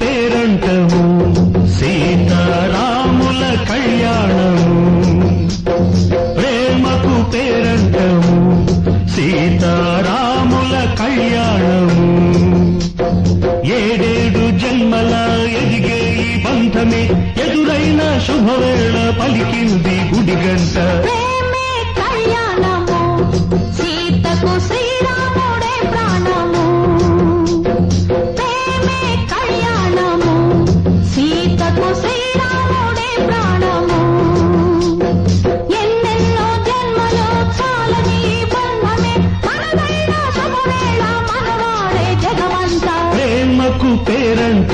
పేరంటము సీతారాముల కళ్యాణము ప్రేమకు పేరంటము సీతారాముల కళ్యాణము ఏడేడు జన్మల ఎదిగే ఈ బంధమే ఎదురైన శుభవేళ పలికింది గుడిగంట ప్రేమే కళ్యాణము సీతకు శ్రీరాముడే ప్రాణము ప్రేమే కళ్యాణము సీతకు శ్రీరాముడే ప్రాణము ఎన్నెన్నో జన్మలో చాలని బంధమే మనదైన శుభవేళ మనవాడే జగమంతా ప్రేమకు పేరంట